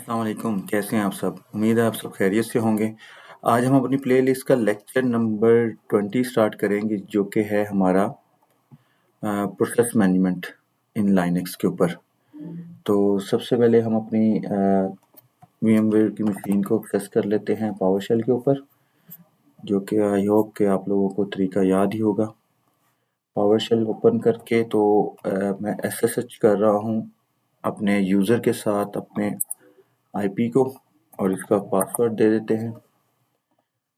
अस्सलाम वालेकुम, कैसे हैं आप सब? उम्मीद है आप सब खैरियत से होंगे। आज हम अपनी प्लेलिस्ट का लेक्चर नंबर 20 स्टार्ट करेंगे जो कि है हमारा प्रोसेस मैनेजमेंट इन लाइनक्स के ऊपर। तो सबसे पहले हम अपनी VMware की मशीन को एक्सेस कर लेते हैं पावरशेल के ऊपर, जो कि आई होप कि आप लोगों को तरीका याद ही होगा। पावरशेल ओपन करके तो मैं SSH कर रहा हूँ अपने यूज़र के साथ अपने IP को और इसका पासवर्ड दे देते हैं,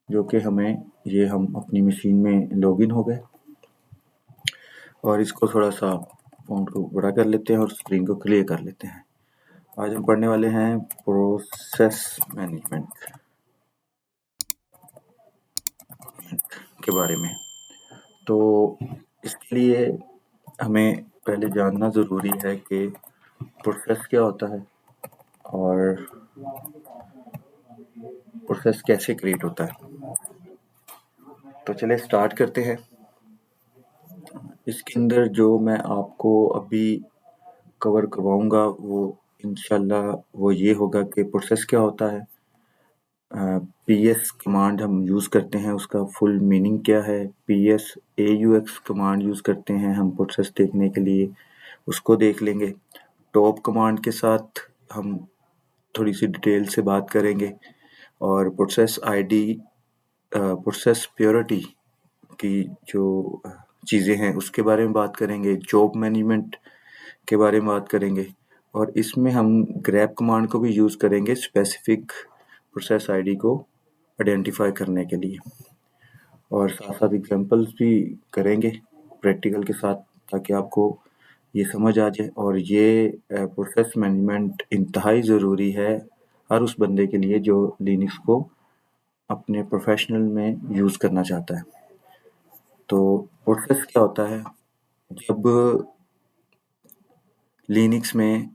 जो कि हम अपनी मशीन में लॉगिन हो गए। और इसको थोड़ा सा फ़ॉन्ट को बड़ा कर लेते हैं और स्क्रीन को क्लियर कर लेते हैं। आज हम पढ़ने वाले हैं प्रोसेस मैनेजमेंट के बारे में। तो इसके लिए हमें पहले जानना ज़रूरी है कि प्रोसेस क्या होता है और प्रोसेस कैसे क्रिएट होता है। तो चलिए स्टार्ट करते हैं। इसके अंदर जो मैं आपको अभी कवर करवाऊंगा वो इंशाल्लाह वो ये होगा कि प्रोसेस क्या होता है, PS कमांड हम यूज़ करते हैं उसका फुल मीनिंग क्या है, PS AUX कमांड यूज़ करते हैं हम प्रोसेस देखने के लिए, उसको देख लेंगे। टॉप कमांड के साथ हम थोड़ी सी डिटेल से बात करेंगे और प्रोसेस ID प्रोसेस प्योरिटी की जो चीज़ें हैं उसके बारे में बात करेंगे। जॉब मैनेजमेंट के बारे में बात करेंगे और इसमें हम ग्रैब कमांड को भी यूज़ करेंगे स्पेसिफिक प्रोसेस आईडी को आइडेंटिफाई करने के लिए, और साथ साथ एग्जांपल्स भी करेंगे प्रैक्टिकल के साथ ताकि आपको ये समझ आ जाए। और ये प्रोसेस मैनेजमेंट इंतहाई ज़रूरी है हर उस बंदे के लिए जो लिनक्स को अपने प्रोफेशनल में यूज़ करना चाहता है। तो प्रोसेस क्या होता है, जब लिनक्स में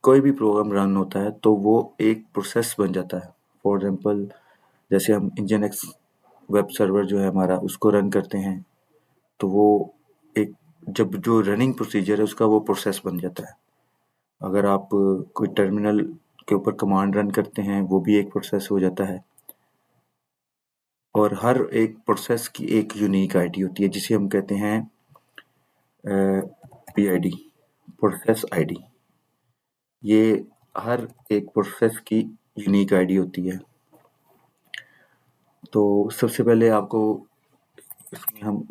कोई भी प्रोग्राम रन होता है तो वो एक प्रोसेस बन जाता है। फॉर एग्जांपल जैसे हम nginx वेब सर्वर जो है हमारा उसको रन करते हैं तो वो एक जब जो रनिंग प्रोसीजर है उसका वो प्रोसेस बन जाता है। अगर आप कोई टर्मिनल के ऊपर कमांड रन करते हैं वो भी एक प्रोसेस हो जाता है। और हर एक प्रोसेस की एक यूनिक आईडी होती है जिसे हम कहते हैं PID, प्रोसेस आईडी। ये हर एक प्रोसेस की यूनिक आईडी होती है। तो सबसे पहले आपको इसमें हम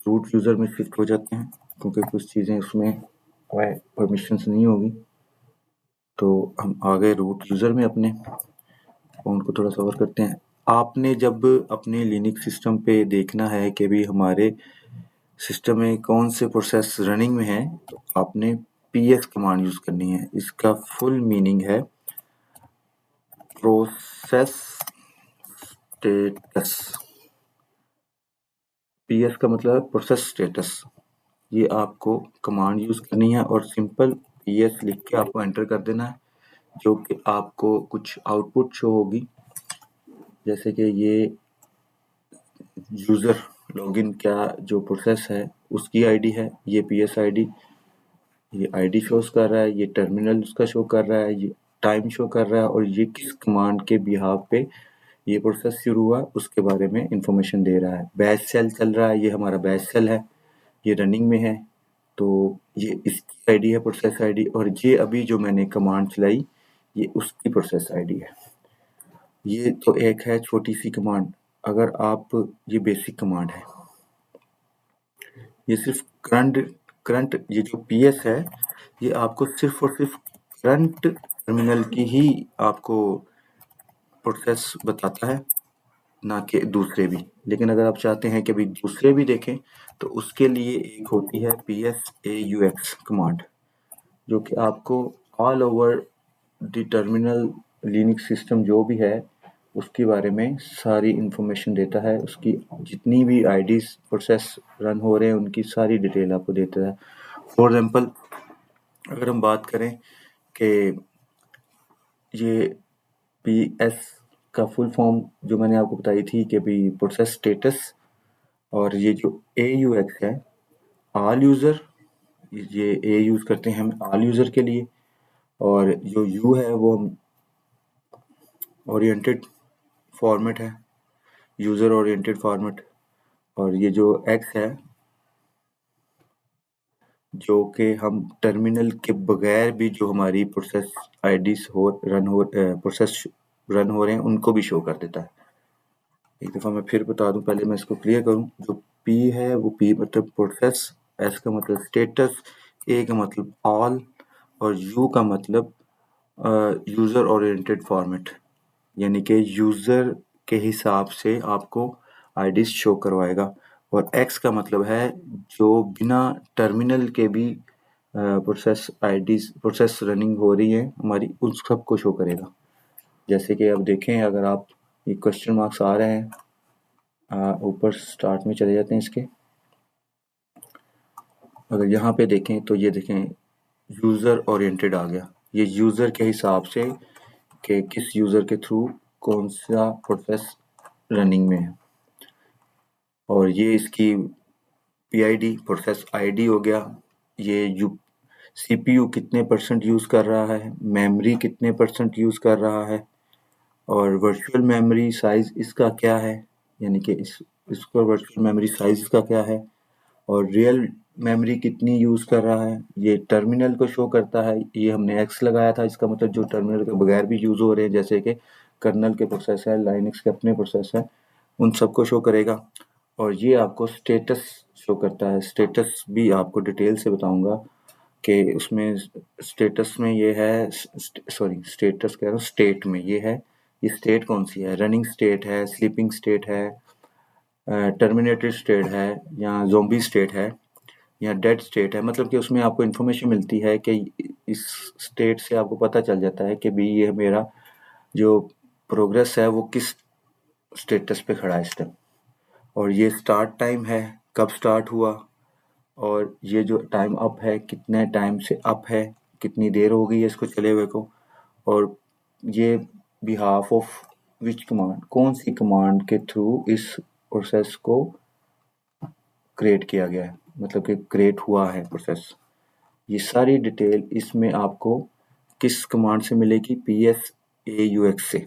रूट यूज़र में शिफ्ट हो जाते हैं क्योंकि कुछ चीज़ें उसमें परमिशंस नहीं होगी। तो हम आ गए रूट यूज़र में, अपने फ़ोन को थोड़ा सा ओवर करते हैं। आपने जब अपने लिनक्स सिस्टम पे देखना है कि भी हमारे सिस्टम में कौन से प्रोसेस रनिंग में है तो आपने PS कमांड यूज़ करनी है। इसका फुल मीनिंग है प्रोसेस स्टेटस। PS का मतलब है प्रोसेस स्टेटस। ये आपको कमांड यूज़ करनी है और सिंपल PS लिख के आपको एंटर कर देना है, जो कि आपको कुछ आउटपुट शो होगी, जैसे कि ये यूज़र लॉगिन क्या जो प्रोसेस है उसकी आईडी है, ये PS आईडी, ये आईडी शोज कर रहा है, ये टर्मिनल उसका शो कर रहा है, ये टाइम शो कर रहा है और ये किस कमांड के बिहाफ पे ये प्रोसेस शुरू हुआ उसके बारे में इंफॉर्मेशन दे रहा है। बैच सेल चल रहा है, ये हमारा बैच सेल है, ये रनिंग में है, तो ये इसकी आईडी है प्रोसेस आईडी, और ये अभी जो मैंने कमांड चलाई ये उसकी प्रोसेस आईडी है। ये तो एक है छोटी सी कमांड। अगर आप ये बेसिक कमांड है, ये सिर्फ करंट ये जो PS है ये आपको सिर्फ और सिर्फ करंट टर्मिनल की ही आपको प्रोसेस बताता है, ना कि दूसरे भी। लेकिन अगर आप चाहते हैं कि अभी दूसरे भी देखें तो उसके लिए एक होती है PS AUX कमांड, जो कि आपको all over the terminal Linux system जो भी है उसके बारे में सारी इंफॉर्मेशन देता है। उसकी जितनी भी आईडीज प्रोसेस रन हो रहे हैं उनकी सारी डिटेल आपको देता है। फॉर एग्जांपल अगर हम बात करें कि ये PS का फुल फॉर्म जो मैंने आपको बताई थी कि भी प्रोसेस स्टेटस, और ये जो AUX है ऑल यूज़र, ये A यूज़ करते हैं हम ऑल यूज़र के लिए, और जो U है वो हम ओरिएंटेड फॉर्मेट है, यूज़र ओरिएंटेड फॉर्मेट। और ये जो एक्स है, जो कि हम टर्मिनल के बगैर भी जो हमारी प्रोसेस आईडीज प्रोसेस रन हो रहे हैं उनको भी शो कर देता है। एक दफ़ा मैं फिर बता दूं, पहले मैं इसको क्लियर करूं। जो पी है वो पी मतलब प्रोसेस, एस का मतलब स्टेटस, ए का मतलब ऑल और यू का मतलब यूज़र ओरिएंटेड फॉर्मेट, यानी कि यूज़र के हिसाब से आपको आईडीज शो करवाएगा। और एक्स का मतलब है जो बिना टर्मिनल के भी प्रोसेस रनिंग हो रही है हमारी, उन सबको शो करेगा। जैसे कि अब देखें, अगर आप ये क्वेश्चन मार्क्स आ रहे हैं, ऊपर स्टार्ट में चले जाते हैं इसके। अगर यहाँ पे देखें तो ये देखें यूज़र ओरिएंटेड आ गया। ये यूज़र के हिसाब से कि किस यूज़र के थ्रू कौन सा प्रोसेस रनिंग में है। और ये इसकी पीआईडी प्रोसेस आईडी हो गया। ये सीपीयू कितने परसेंट यूज़ कर रहा है, मेमोरी कितने परसेंट यूज़ कर रहा है, और वर्चुअल मेमोरी साइज़ इसका क्या है, यानी कि इसका वर्चुअल मेमोरी साइज़ इसका क्या है, और रियल मेमोरी कितनी यूज़ कर रहा है। ये टर्मिनल को शो करता है। ये हमने एक्स लगाया था, इसका मतलब जो टर्मिनल के बगैर भी यूज़ हो रहे हैं, जैसे कि कर्नल के प्रोसेस है, लाइनक्स के अपने प्रोसेस है, उन सबको शो करेगा। और ये आपको स्टेटस शो करता है। स्टेटस भी आपको डिटेल से बताऊंगा कि उसमें स्टेटस में ये है, सॉरी स्टेटस कह रहा हूँ, स्टेट में ये है। ये स्टेट कौन सी है, रनिंग स्टेट है, स्लीपिंग स्टेट है, टर्मिनेटेड स्टेट है, या ज़ोंबी स्टेट है, या डेड स्टेट है। मतलब कि उसमें आपको इन्फॉर्मेशन मिलती है कि इस स्टेट से आपको पता चल जाता है कि भाई ये मेरा जो प्रोग्रेस है वो किस स्टेटस पे खड़ा है इस टाइम। और ये स्टार्ट टाइम है, कब स्टार्ट हुआ, और ये जो टाइम अप है कितने टाइम से अप है, कितनी देर हो गई है इसको चले हुए को, और ये बिहाफ ऑफ विच कमांड, कौन सी कमांड के थ्रू इस प्रोसेस को क्रिएट किया गया है, मतलब कि क्रिएट हुआ है प्रोसेस। ये सारी डिटेल इसमें आपको किस कमांड से मिलेगी, PSAUX से।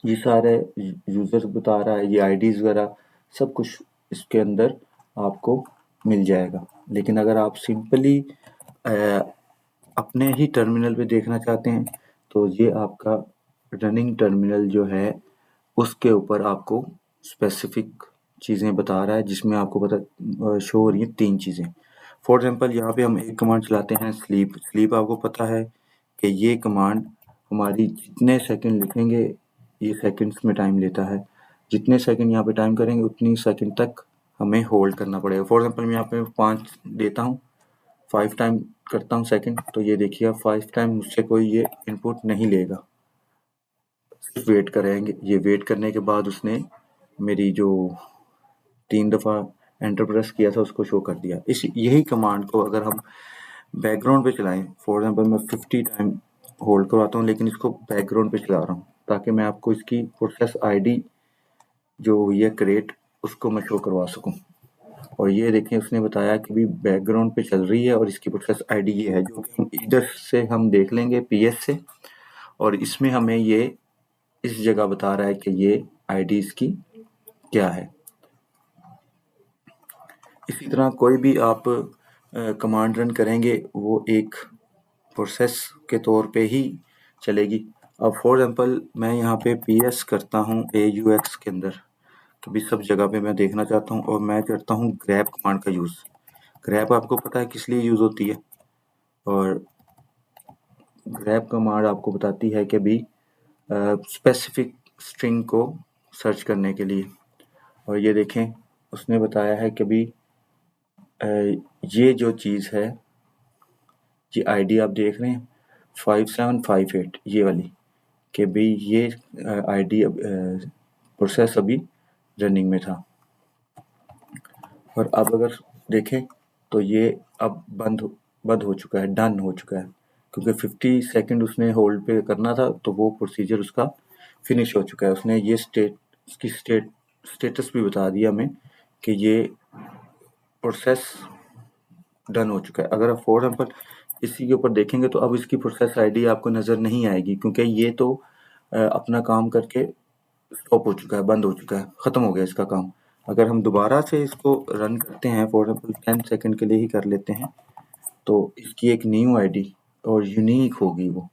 ये सारे यूज़र बता रहा है, ये आईडीज़ वगैरह सब कुछ इसके अंदर आपको मिल जाएगा। लेकिन अगर आप सिंपली अपने ही टर्मिनल पे देखना चाहते हैं तो ये आपका रनिंग टर्मिनल जो है उसके ऊपर आपको स्पेसिफिक चीज़ें बता रहा है, जिसमें आपको पता शो हो रही है 3 चीज़ें। फॉर एग्जांपल यहाँ पे हम एक कमांड चलाते हैं स्लीप। स्लीप आपको पता है कि ये कमांड हमारी जितने सेकंड लिखेंगे ये सेकंड्स में टाइम लेता है। जितने सेकंड यहाँ पे टाइम करेंगे उतनी सेकंड तक हमें होल्ड करना पड़ेगा। फॉर एग्जांपल मैं यहाँ पे 5 देता हूँ, 5 टाइम करता हूँ सेकंड, तो ये देखिए 5 टाइम मुझसे कोई ये इनपुट नहीं लेगा, सिर्फ वेट करेंगे। ये वेट करने के बाद उसने मेरी जो 3 दफ़ा एंटर प्रेस किया था उसको शो कर दिया। यही कमांड को अगर हम बैकग्राउंड पे चलाएं, फॉर एग्जांपल मैं 50 टाइम होल्ड करवाता हूँ लेकिन इसको बैकग्राउंड पे चला रहा हूँ ताकि मैं आपको इसकी प्रोसेस आईडी जो हुई है क्रिएट उसको मैं शो करवा सकूँ। और ये देखें उसने बताया कि भी बैकग्राउंड पे चल रही है और इसकी प्रोसेस आईडी ये है, जो कि इधर से हम देख लेंगे PS से, और इसमें हमें ये इस जगह बता रहा है कि ये आईडी इसकी क्या है। इसी तरह कोई भी आप कमांड रन करेंगे वो एक प्रोसेस के तौर पे ही चलेगी। अब फॉर एग्जांपल मैं यहाँ पे PS करता हूँ AUX के अंदर, कभी सब जगह पे मैं देखना चाहता हूँ, और मैं करता हूँ ग्रैब कमांड का यूज़। ग्रैब आपको पता है किस लिए यूज़ होती है, और ग्रैब कमांड आपको बताती है कि भी स्पेसिफिक स्ट्रिंग को सर्च करने के लिए। और ये देखें उसने बताया है कि भी ये जो चीज़ है, ये आईडी आप देख रहे हैं 5758 ये वाली, कि भी ये आईडी प्रोसेस अभी रनिंग में था। और अब अगर देखें तो ये अब बंद हो चुका है, डन हो चुका है, क्योंकि 50 सेकंड उसने होल्ड पे करना था तो वो प्रोसीजर उसका फिनिश हो चुका है। उसने ये इसकी स्टेटस भी बता दिया हमें कि ये प्रोसेस डन हो चुका है। अगर आप फॉर एग्जाम्पल इसी के ऊपर देखेंगे तो अब इसकी प्रोसेस आईडी आपको नज़र नहीं आएगी, क्योंकि ये तो अपना काम करके स्टॉप हो चुका है, बंद हो चुका है, ख़त्म हो गया इसका काम। अगर हम दोबारा से इसको रन करते हैं, फॉर एग्जाम्पल 10 सेकंड के लिए ही कर लेते हैं, तो इसकी एक न्यू आईडी और यूनिक होगी वो।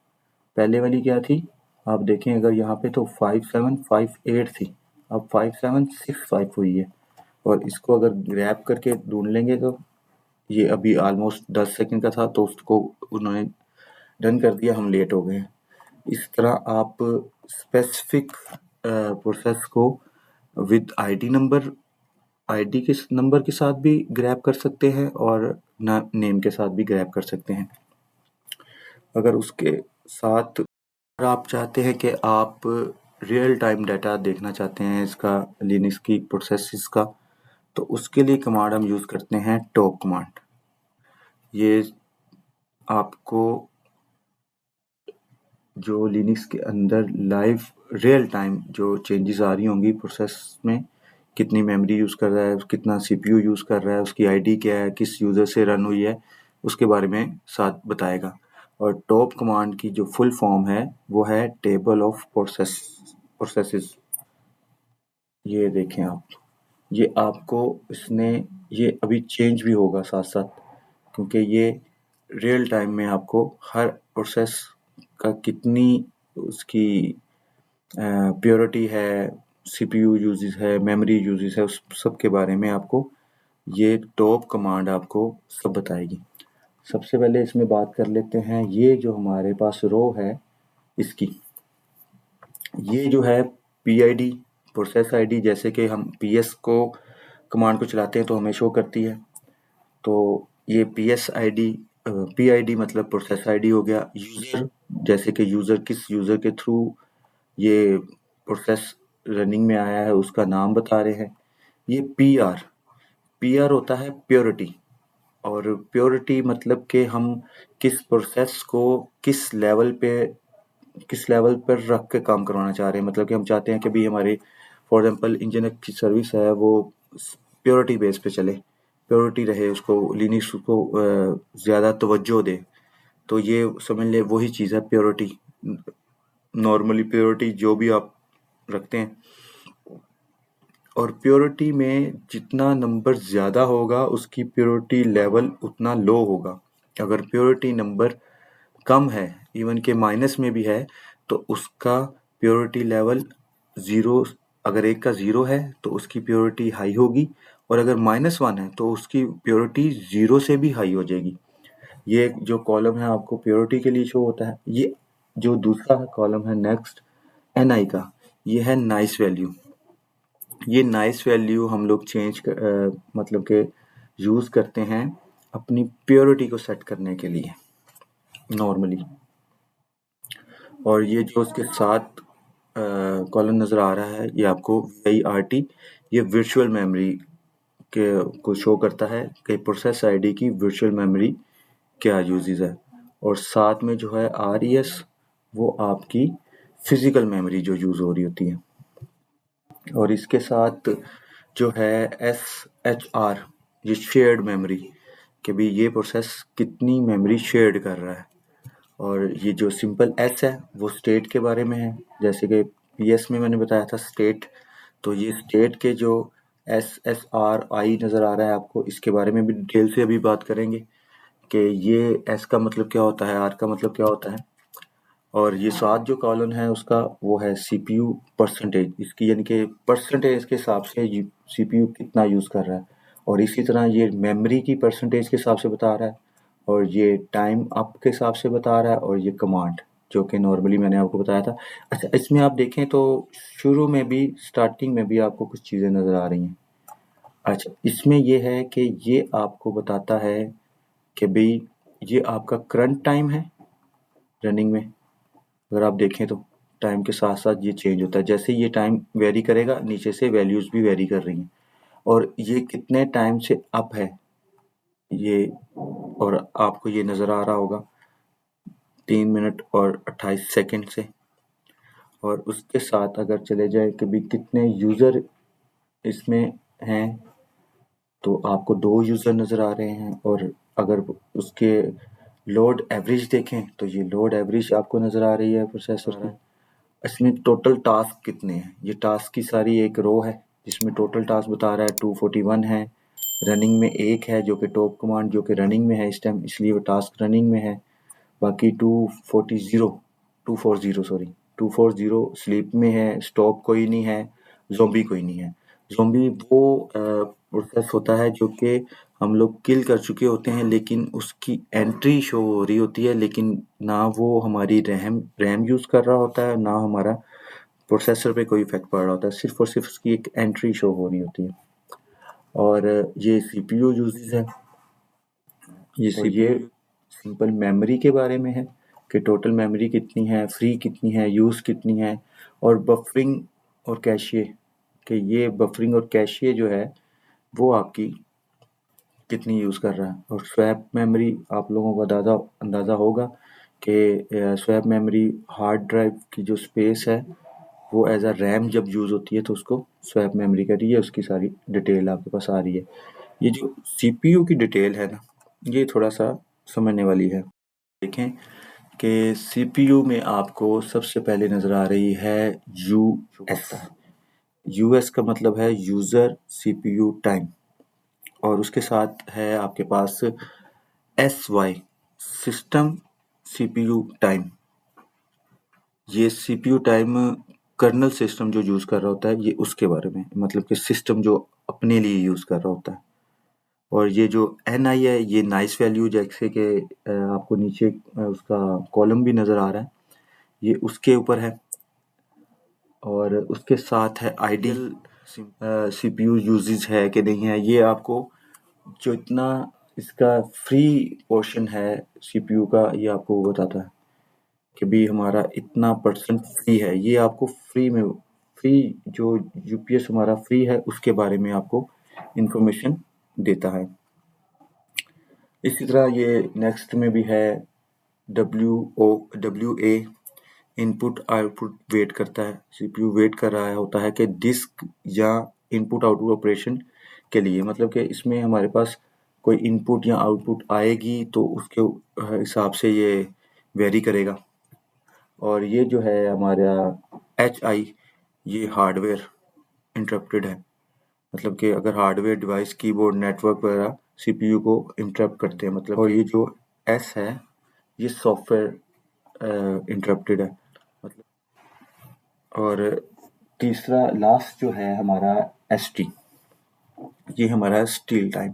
पहले वाली क्या थी, आप देखें अगर यहाँ पे तो 5758 थी, अब 5765 हुई है। और इसको अगर ग्रैब करके ढूंढ लेंगे तो ये अभी ऑलमोस्ट 10 सेकंड का था, तो उसको उन्होंने डन कर दिया, हम लेट हो गए। इस तरह आप स्पेसिफिक प्रोसेस को विद आईडी नंबर, आईडी के नंबर के साथ भी ग्रैब कर सकते हैं और नेम के साथ भी ग्रैब कर सकते हैं। अगर उसके साथ अगर आप चाहते हैं कि आप रियल टाइम डाटा देखना चाहते हैं इसका, लिनक्स की प्रोसेसेस का, तो उसके लिए कमांड हम यूज़ करते हैं टॉप कमांड। ये आपको जो लिनक्स के अंदर लाइव रियल टाइम जो चेंजेस आ रही होंगी प्रोसेस में, कितनी मेमोरी यूज़ कर रहा है, कितना सीपीयू यूज़ कर रहा है, उसकी आईडी क्या है, किस यूज़र से रन हुई है, उसके बारे में साथ बताएगा। और टॉप कमांड की जो फुल फॉर्म है वो है टेबल ऑफ प्रोसेसेस। ये देखें आप, ये आपको इसने ये अभी चेंज भी होगा साथ साथ, क्योंकि ये रियल टाइम में आपको हर प्रोसेस का कितनी उसकी प्योरिटी है, सीपीयू यूजेस है, मेमोरी यूजेस है, उस सब के बारे में आपको ये टॉप कमांड आपको सब बताएगी। सबसे पहले इसमें बात कर लेते हैं, ये जो हमारे पास रो है इसकी, ये जो है PID प्रोसेस आईडी, जैसे कि हम PS को कमांड को चलाते हैं तो हमें शो करती है, तो ये PID मतलब प्रोसेस आईडी हो गया। यूज़र, जैसे कि यूज़र किस यूज़र के थ्रू ये प्रोसेस रनिंग में आया है उसका नाम बता रहे हैं। ये PR होता है प्योरिटी, और प्योरिटी मतलब कि हम किस प्रोसेस को किस लेवल पर रख के काम करवाना चाह रहे हैं। मतलब कि हम चाहते हैं कि भी हमारे फॉर एग्जांपल इंजन की सर्विस है वो प्योरिटी बेस पे चले, प्योरिटी रहे, उसको लिनक्स को ज़्यादा तवज्जो दे, तो ये समझ ले वही चीज़ है प्योरिटी। नॉर्मली प्योरिटी जो भी आप रखते हैं, और प्योरिटी में जितना नंबर ज़्यादा होगा उसकी प्योरिटी लेवल उतना लो होगा। अगर प्योरिटी नंबर कम है, इवन के माइनस में भी है, तो उसका प्योरिटी लेवल 0, अगर एक का 0 है तो उसकी प्योरिटी हाई होगी, और अगर -1 है तो उसकी प्योरिटी 0 से भी हाई हो जाएगी। ये जो कॉलम है आपको प्योरिटी के लिए शो होता है। ये जो दूसरा कॉलम है नेक्स्ट NI का, ये है नाइस वैल्यू। ये नाइस वैल्यू हम लोग मतलब के यूज़ करते हैं अपनी प्योरिटी को सेट करने के लिए नॉर्मली। और ये जो उसके साथ कॉलम नज़र आ रहा है, ये आपको VIRT, ये वर्चुअल मेमोरी के को शो करता है कि प्रोसेस आईडी की वर्चुअल मेमोरी क्या यूजेस है। और साथ में जो है RES, वो आपकी फिजिकल मेमोरी जो यूज़ हो रही होती है। और इसके साथ जो है SHR, ये शेयर्ड मेमोरी, कि भी ये प्रोसेस कितनी मेमोरी शेयर्ड कर रहा है। और ये जो सिंपल S है वो स्टेट के बारे में है, जैसे कि PS में मैंने बताया था स्टेट, तो ये स्टेट के जो SSRI नज़र आ रहा है आपको, इसके बारे में भी डिटेल से अभी बात करेंगे कि ये S का मतलब क्या होता है, R का मतलब क्या होता है। और ये साथ जो कॉलम है उसका वो है CPU परसेंटेज, इसकी यानी कि परसेंटेज के हिसाब से CPU कितना यूज़ कर रहा है। और इसी तरह ये मेमोरी की परसेंटेज के हिसाब से बता रहा है, और ये टाइम अप के हिसाब से बता रहा है, और ये कमांड जो कि नॉर्मली मैंने आपको बताया था। अच्छा, इसमें आप देखें तो शुरू में भी, स्टार्टिंग में भी आपको कुछ चीज़ें नज़र आ रही हैं। अच्छा, इसमें ये है कि ये आपको बताता है कि भाई ये आपका करंट टाइम है रनिंग में। अगर आप देखें तो टाइम के साथ साथ ये चेंज होता है, जैसे ये टाइम वेरी करेगा नीचे से वैल्यूज़ भी वेरी कर रही हैं। और ये कितने टाइम से अप है ये, और आपको ये नज़र आ रहा होगा 3 मिनट और 28 सेकंड से। और उसके साथ अगर चले जाए कि भी कितने यूज़र इसमें हैं, तो आपको 2 यूज़र नज़र आ रहे हैं। और अगर उसके लोड एवरेज देखें तो ये लोड एवरेज आपको नज़र आ रही है प्रोसेसर की। इसमें टोटल टास्क कितने हैं, ये टास्क की सारी एक रो है जिसमें टोटल टास्क बता रहा है 241 है, रनिंग में एक है जो कि टॉप कमांड जो कि रनिंग में है इस टाइम, इसलिए वो टास्क रनिंग में है। बाकी 240 स्लीप में है, स्टॉप कोई नहीं है, ज़ॉम्बी कोई नहीं है। ज़ॉम्बी वो प्रोसेस होता है जो कि हम लोग किल कर चुके होते हैं लेकिन उसकी एंट्री शो हो रही होती है, लेकिन ना वो हमारी रैम यूज़ कर रहा होता है, ना हमारा प्रोसेसर पे कोई इफेक्ट पड़ रहा होता है, सिर्फ और सिर्फ उसकी एक एंट्री शो हो रही होती है। और ये सीपीयू यूजेस है, ये सिंपल मेमोरी के बारे में है कि टोटल मेमोरी कितनी है, फ्री कितनी है, यूज़ कितनी है, और बफरिंग और कैशिए कि ये बफरिंग और कैशिए जो है वो आपकी कितनी यूज़ कर रहा है। और स्वैप मेमोरी आप लोगों को अंदाज़ा होगा कि स्वैप मेमोरी हार्ड ड्राइव की जो स्पेस है वो एज अ रैम जब यूज़ होती है तो उसको स्वैप मेमोरी कर रही है, उसकी सारी डिटेल आपके पास आ रही है। ये जो सीपीयू की डिटेल है ना, ये थोड़ा सा समझने वाली है। देखें कि सीपीयू में आपको सबसे पहले नज़र आ रही है यूएस। यूएस का मतलब है यूज़र सीपीयू टाइम, और उसके साथ है आपके पास एसवाई सिस्टम सीपीयू टाइम। ये सीपीयू टाइम कर्नल सिस्टम जो यूज़ कर रहा होता है ये उसके बारे में, मतलब कि सिस्टम जो अपने लिए यूज़ कर रहा होता है। और ये जो एन आई है ये नाइस वैल्यू, जैसे कि आपको नीचे उसका कॉलम भी नज़र आ रहा है, ये उसके ऊपर है। और उसके साथ है आइडियल सीपीयू यूजेज है कि नहीं है, ये आपको जो इतना इसका फ्री पोर्शन है सीपीयू का ये आपको वो बताता है कि भी हमारा इतना परसेंट फ्री है। ये आपको फ्री जो यूपीएस हमारा फ्री है उसके बारे में आपको इंफॉर्मेशन देता है। इसी तरह ये नेक्स्ट में भी है W A input output wait करता है, सीपीयू वेट कर रहा होता है कि डिस्क या इनपुट आउटपुट ऑपरेशन के लिए, मतलब कि इसमें हमारे पास कोई इनपुट या आउटपुट आएगी तो उसके हिसाब से ये वेरी करेगा। और ये जो है हमारा HI ये हार्डवेयर इंटरप्टेड है, मतलब कि अगर हार्डवेयर डिवाइस कीबोर्ड नेटवर्क वगैरह सीपीयू को इंटरप्ट करते हैं, मतलब। और ये जो S है ये सॉफ्टवेयर इंटरप्टेड है, मतलब। और तीसरा लास्ट जो है हमारा ST, ये हमारा स्टील टाइम।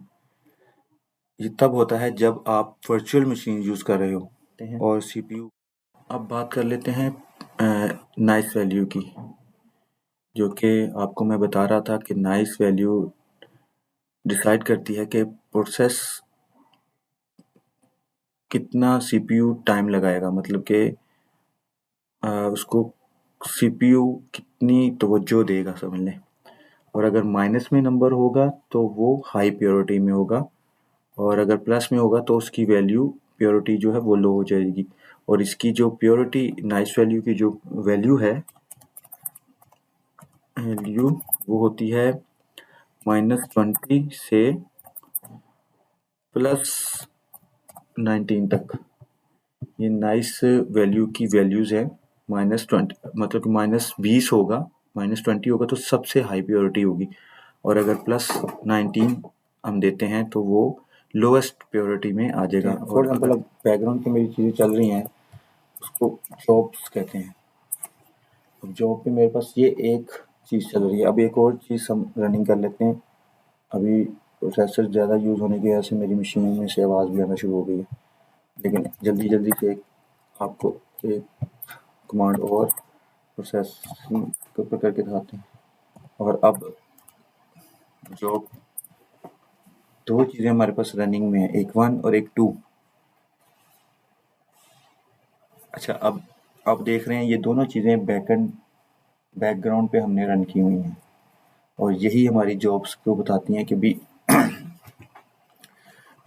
ये तब होता है जब आप वर्चुअल मशीन यूज़ कर रहे हो और सीपीयू। अब बात कर लेते हैं नाइस वैल्यू की, जो कि आपको मैं बता रहा था कि नाइस वैल्यू डिसाइड करती है कि प्रोसेस कितना सीपीयू टाइम लगाएगा, मतलब कि उसको सीपीयू कितनी तवज्जो देगा, समझ लें। और अगर माइनस में नंबर होगा तो वो हाई प्योरिटी में होगा, और अगर प्लस में होगा तो उसकी वैल्यू प्योरिटी जो है वो लो हो जाएगी। और इसकी जो प्योरिटी नाइस वैल्यू की जो वैल्यू वो होती है -20 से +19 तक। ये नाइस वैल्यू की वैल्यूज़ है। -20 मतलब कि -20 होगा, -20 होगा तो सबसे हाई प्योरिटी होगी, और अगर +19 हम देते हैं तो वो लोएस्ट प्योरिटी में आ जाएगा। फॉर एग्जाम्पल अब बैकग्राउंड पे मेरी चीज़ें चल रही हैं, उसको जॉब्स कहते हैं। अब जॉब पे मेरे पास ये एक चीज़ चल रही है। अब एक और चीज़ हम रनिंग कर लेते हैं। अभी प्रोसेसर ज़्यादा यूज़ होने की वजह से मेरी मशीन में से आवाज़ भी आना शुरू हो गई है, लेकिन जल्दी जल्दी से आपको एक कमांड और प्रोसेसिंग के ऊपर करके दिखाते हैं। और अब जो दो चीज़ें हमारे पास रनिंग में है, एक 1 और एक 2। अच्छा, अब देख रहे हैं ये दोनों चीज़ें बैकग्राउंड पे हमने रन की हुई हैं, और यही हमारी जॉब्स को बताती हैं कि भी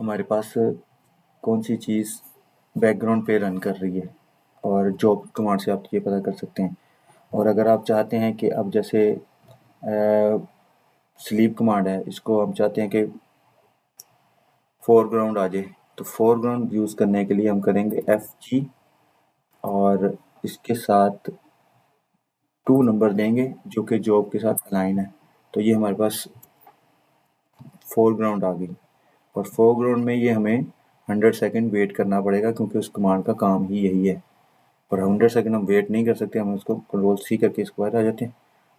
हमारे पास कौन सी चीज़ बैकग्राउंड पे रन कर रही है, और जॉब कमांड से आप ये पता कर सकते हैं। और अगर आप चाहते हैं कि अब जैसे स्लीप कमांड है, इसको हम चाहते हैं कि फोरग्राउंड आ जाए, तो फोरग्राउंड यूज़ करने के लिए हम करेंगे FG, और इसके साथ 2 नंबर देंगे जो कि जॉब के साथ अलाइन है। तो ये हमारे पास फोरग्राउंड आ गई, और फोरग्राउंड में ये हमें 100 सेकंड वेट करना पड़ेगा क्योंकि उस कमांड का काम ही यही है। और 100 सेकंड हम वेट नहीं कर सकते, हम उसको कंट्रोल सी करके इसके बाहर आ जाते हैं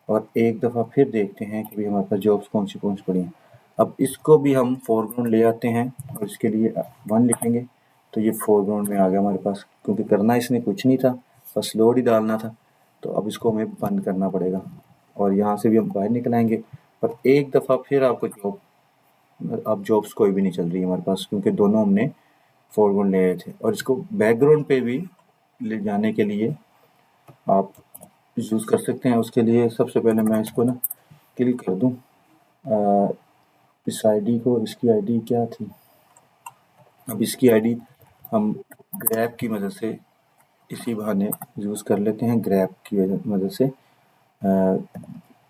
और एक दफ़ा फिर देखते हैं कि भाई हमारे पास जॉब्स कौन सी पड़ी हैं। अब इसको भी हम फोरग्राउंड ले आते हैं और इसके लिए 1 लिखेंगे, तो ये फोरग्राउंड में आ गया हमारे पास, क्योंकि करना इसने कुछ नहीं था, बस लोड ही डालना था। तो अब इसको हमें बंद करना पड़ेगा और यहाँ से भी हम बाहर निकल आएंगे और एक दफ़ा फिर आपको जॉब, अब जॉब्स कोई भी नहीं चल रही है हमारे पास क्योंकि दोनों हमने फोरग्राउंड ले रहे थे। और इसको बैकग्राउंड पे भी ले जाने के लिए आप यूज़ कर सकते हैं। उसके लिए सबसे पहले मैं इसको ना क्लिक कर दूं, इस आईडी को, इसकी आईडी क्या थी, अब इसकी आईडी हम ग्रैब की मदद से इसी बहाने यूज़ कर लेते हैं, ग्रैब की मदद से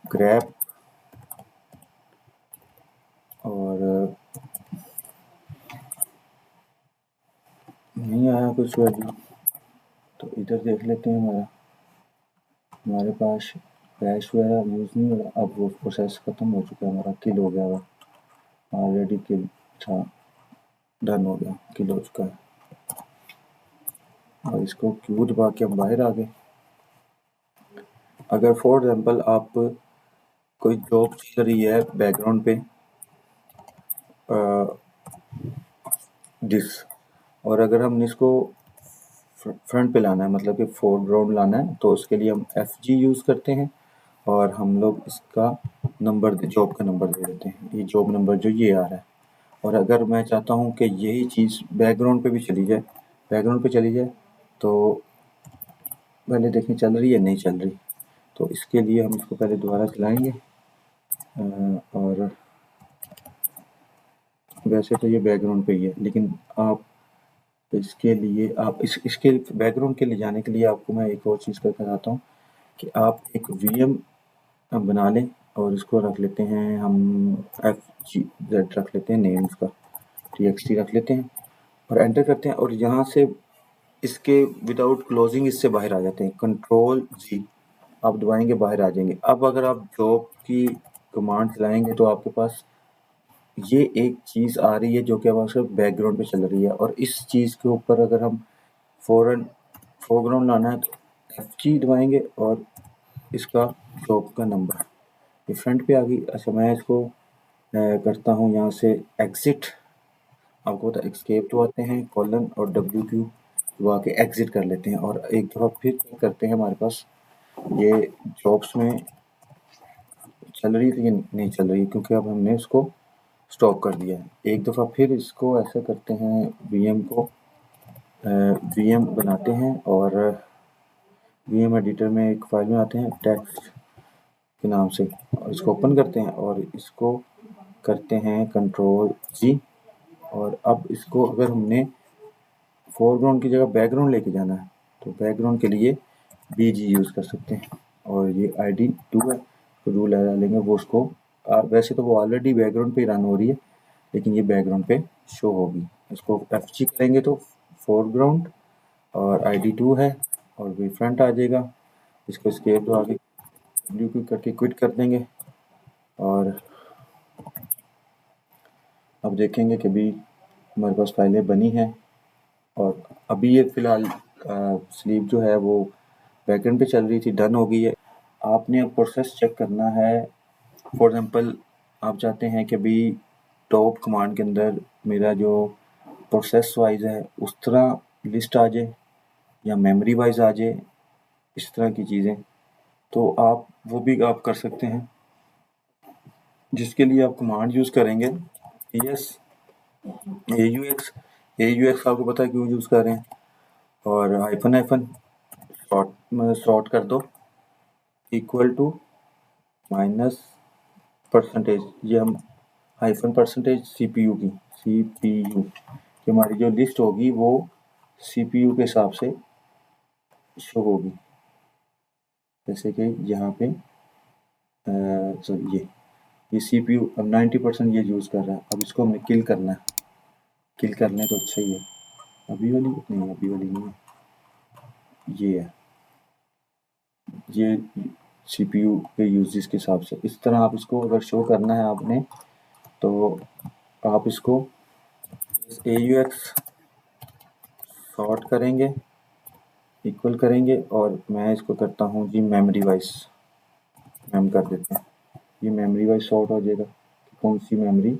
ग्रैब, और नहीं आया कुछ वैल्यू, तो इधर देख लेते हैं। हमारे पास क्रैश वगैरह यूज़ नहीं हो रहा। अब वो प्रोसेस ख़त्म हो चुका है, हमारा किल हो गया हुआ ऑलरेडी, किल था, डन हो गया, किल हो चुका है। और इसको क्यू दबा के हम बाहर आ गए। अगर फॉर एग्जांपल आप कोई जॉब चल रही है बैकग्राउंड पे दिस, और अगर हमने इसको फ्रंट पे लाना है, मतलब कि फोरग्राउंड लाना है, तो उसके लिए हम FG यूज़ करते हैं और हम लोग इसका नंबर, जॉब का नंबर दे देते हैं, ये जॉब नंबर जो ये आ रहा है। और अगर मैं चाहता हूँ कि यही चीज़ बैकग्राउंड पे भी चली जाए, बैकग्राउंड पे चली जाए, तो पहले देखें चल रही है, नहीं चल रही, तो इसके लिए हम इसको पहले दोबारा चलाएंगे। और वैसे तो ये बैकग्राउंड पे ही है, लेकिन आप इसके लिए आप इसके बैकग्राउंड के लिए जाने के लिए आपको मैं एक और चीज़ करके बताता हूँ कि आप एक VM बना लें और इसको रख लेते हैं हम FGZ रख लेते हैं, नेम इसका TXT रख लेते हैं और एंटर करते हैं। और यहाँ से इसके विदाउट क्लोजिंग इससे बाहर आ जाते हैं, Ctrl+G आप दबाएंगे, बाहर आ जाएंगे। अब अगर आप जॉब की कमांड चलाएंगे तो आपके पास ये एक चीज़ आ रही है जो कि अब सिर्फ बैकग्राउंड पे चल रही है, और इस चीज़ के ऊपर अगर हम फोरग्राउंड लाना है तो FG दबाएंगे और इसका जॉब का नंबर, ये फ्रंट पे आ गई। अच्छा, मैं इसको करता हूँ यहाँ से एग्जिट, आपको पता एस्केप तो आते हैं, कॉलन और WQ दबा के एग्जिट कर लेते हैं और एक दफ़ा फिर चेक करते हैं हमारे पास ये जॉब्स में चल रही थी, नहीं चल रही, क्योंकि अब हमने इसको स्टॉप कर दिया है। एक दफ़ा फिर इसको ऐसा करते हैं, VM को VM बनाते हैं और VM एडिटर में एक फाइल में आते हैं टेक्स्ट के नाम से, और इसको ओपन करते हैं और इसको करते हैं Ctrl+G। और अब इसको अगर हमने फोरग्राउंड की जगह बैकग्राउंड लेके जाना है तो बैकग्राउंड के लिए BG यूज़ कर सकते हैं, और ये ID 2 है, तो रूल लगा लेंगे वो उसको, वैसे तो वो ऑलरेडी बैकग्राउंड पे रन हो रही है, लेकिन ये बैकग्राउंड पे शो होगी। इसको FG करेंगे तो फोरग्राउंड और ID 2 है और भी फ्रंट आ जाएगा। इसको स्केप तो आगे WQ करके क्विट कर देंगे और अब देखेंगे कि भी हमारे पास फाइलें बनी हैं। और अभी ये फ़िलहाल स्लीप जो है वो बैकएंड पे चल रही थी, डन हो गई है। आपने अब प्रोसेस चेक करना है। फॉर एग्जांपल आप चाहते हैं कि भी टॉप कमांड के अंदर मेरा जो प्रोसेस वाइज है उस तरह लिस्ट आ जाए या मेमोरी वाइज आ जाए, इस तरह की चीज़ें, तो आप वो भी आप कर सकते हैं, जिसके लिए आप कमांड यूज़ करेंगे PS AUX आपको पता है क्यों यूज़ कर रहे हैं, और हाइफन शॉर्ट कर दो इक्वल टू माइनस परसेंटेज, ये हम हाइफन परसेंटेज CPU की हमारी जो लिस्ट होगी वो CPU के हिसाब से शो होगी। जैसे कि यहाँ पे सॉरी ये CPU अब 90% ये यूज़ कर रहा है। अब इसको हमें किल करना है, किल करने तो अच्छा ही है। अभी वाली नहीं, अभी वाली नहीं है, ये है, ये CPU के यूजेस के हिसाब से। इस तरह आप इसको अगर शो करना है आपने, तो आप इसको AUX सॉर्ट करेंगे, इक्वल करेंगे, और मैं इसको करता हूँ जी मेमोरी वाइज, मेम कर देते हैं। ये मेमोरी वाइज सॉर्ट हो जाएगा कि कौन सी मेमोरी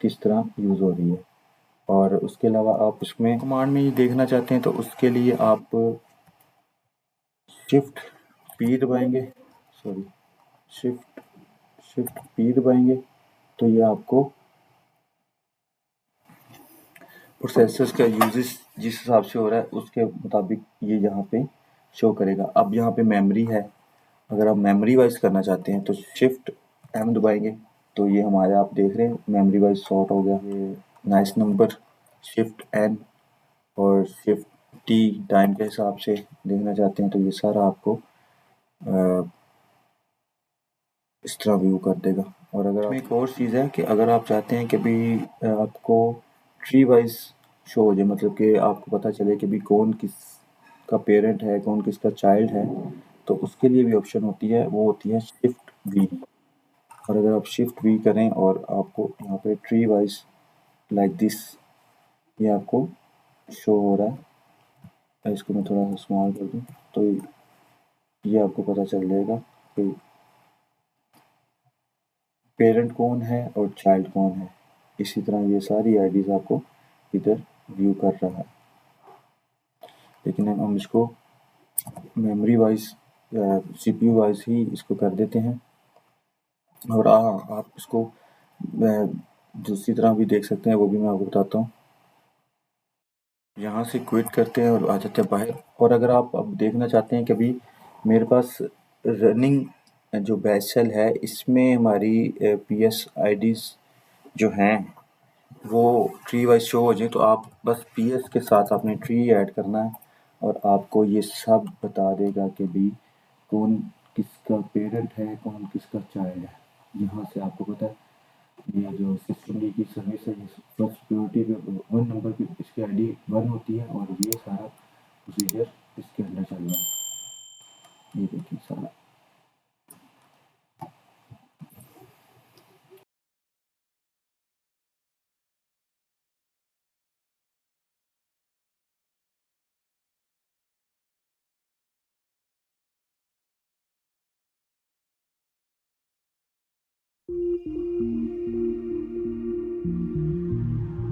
किस तरह यूज़ हो रही है। और उसके अलावा आप इसमें कमांड में ये देखना चाहते हैं तो उसके लिए आप शिफ्ट पी दबाएंगे, सॉरी शिफ्ट शिफ्ट पी दबाएंगे, तो ये आपको प्रोसेसर्स का यूजेस जिस हिसाब से हो रहा है उसके मुताबिक ये यहाँ पे शो करेगा। अब यहाँ पे मेमोरी है, अगर आप मेमोरी वाइज करना चाहते हैं तो शिफ्ट एम दबाएंगे, तो ये हमारे आप देख रहे हैं मेमोरी वाइज सॉर्ट हो गया। ये नाइस नंबर, शिफ्ट एन और शिफ्ट टी टाइम के हिसाब से देखना चाहते हैं तो ये सारा आपको इस तरह व्यू कर देगा। और अगर आप एक और चीज़ है कि अगर आप चाहते हैं कि भी आपको ट्री वाइज शो हो जाए, मतलब कि आपको पता चले कि भी कौन किस का पेरेंट है, कौन किसका चाइल्ड है, तो उसके लिए भी ऑप्शन होती है, वो होती है शिफ्ट वी। और अगर आप शिफ्ट वी करें और आपको यहाँ पे ट्री वाइज लाइक दिस ये आपको शो हो रहा है। इसको मैं थोड़ा सा स्मॉल कर दूँ तो ये आपको पता चल जाएगा कि पेरेंट कौन है और चाइल्ड कौन है। इसी तरह ये सारी आईडीज आपको इधर व्यू कर रहा है। लेकिन हम इसको मेमोरी वाइज CPU वाइज ही इसको कर देते हैं। और आप इसको दूसरी तरह भी देख सकते हैं, वो भी मैं आपको बताता हूँ। यहाँ से क्विट करते हैं और आ जाते हैं बाहर। और अगर आप अब देखना चाहते हैं कि अभी मेरे पास रनिंग जो बैच सेल है इसमें हमारी PS IDs जो हैं वो ट्री वाइज शो हो जाए, तो आप बस PS के साथ आपने ट्री ऐड करना है और आपको ये सब बता देगा कि भी कौन किसका पेरेंट है, कौन किसका चाइल्ड है। यहाँ से आपको पता है ये जो सिस्टम डी की सर्विस है, फर्स्ट प्रायोरिटी पे 1 नंबर की इसकी आईडी 1 होती है और ये सारा प्रोसीजर इसके अंदर चल रहा है। ये देखिए सारा।